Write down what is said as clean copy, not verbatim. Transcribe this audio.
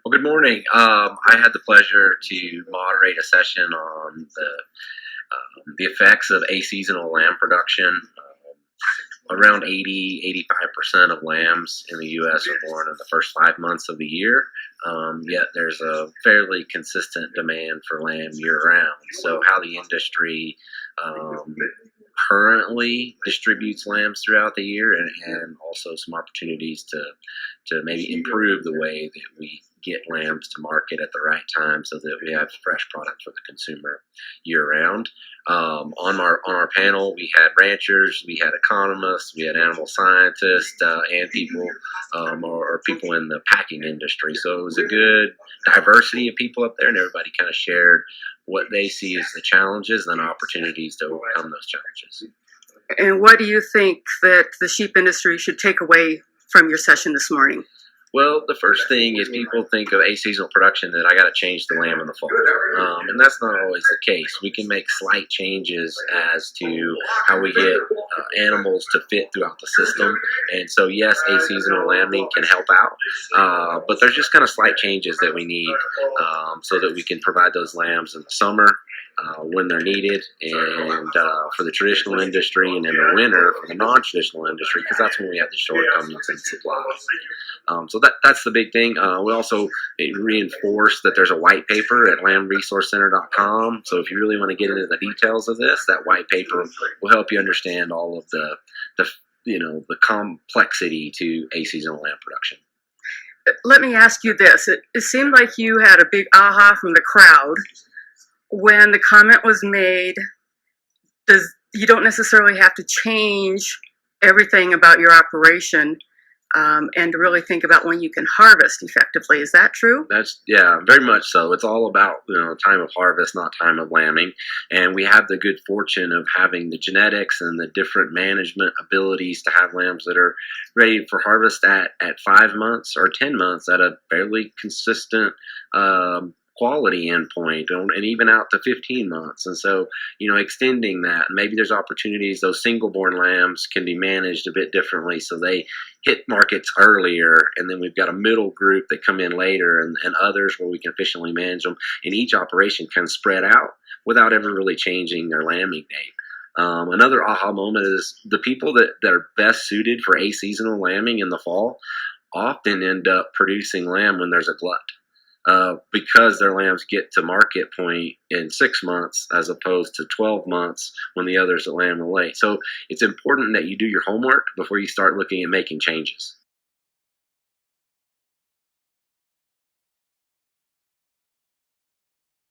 Well, good morning. I had the pleasure to moderate a session on the effects of aseasonal lamb production. Around 85% of lambs in the U.S. are born in the first 5 months of the year. Yet there's a fairly consistent demand for lamb year-round. So how the industry um, currently distributes lambs throughout the year, and also some opportunities to maybe improve the way that we get lambs to market at the right time so that we have fresh product for the consumer year round. On our panel, we had ranchers, we had economists, we had animal scientists, and people or people in the packing industry. So it was a good diversity of people up there, and everybody kind of shared what they see as the challenges and opportunities to overcome those challenges. And what do you think that the sheep industry should take away from your session this morning? Well, the first thing is people think of aseasonal production that I got to change the lamb in the fall, and that's not always the case. We can make slight changes as to how we get animals to fit throughout the system, and so yes, aseasonal lambing can help out, but there's just kind of slight changes that we need so that we can provide those lambs in the summer when they're needed, and for the traditional industry, and in the winter for the non-traditional industry, because that's when we have the shortcomings in supply. So that's the big thing. We also reinforce that there's a white paper at lambresourcecenter.com. So if you really want to get into the details of this, that white paper will help you understand all of the complexity to aseasonal lamb production. Let me ask you this. It seemed like you had a big aha from the crowd when the comment was made. You don't necessarily have to change everything about your operation and to really think about when you can harvest effectively. Is that true? Yeah, very much so. It's all about time of harvest, not time of lambing. And we have the good fortune of having the genetics and the different management abilities to have lambs that are ready for harvest at 5 months or 10 months at a fairly consistent quality endpoint, and even out to 15 months. And so, extending that, maybe there's opportunities. Those single-born lambs can be managed a bit differently, so they hit markets earlier, and then we've got a middle group that come in later, and others where we can efficiently manage them. And each operation can spread out without ever really changing their lambing date. Another aha moment is the people that are best suited for aseasonal lambing in the fall often end up producing lamb when there's a glut. Because their lambs get to market point in 6 months as opposed to 12 months when the others are lamb late. So it's important that you do your homework before you start looking at making changes.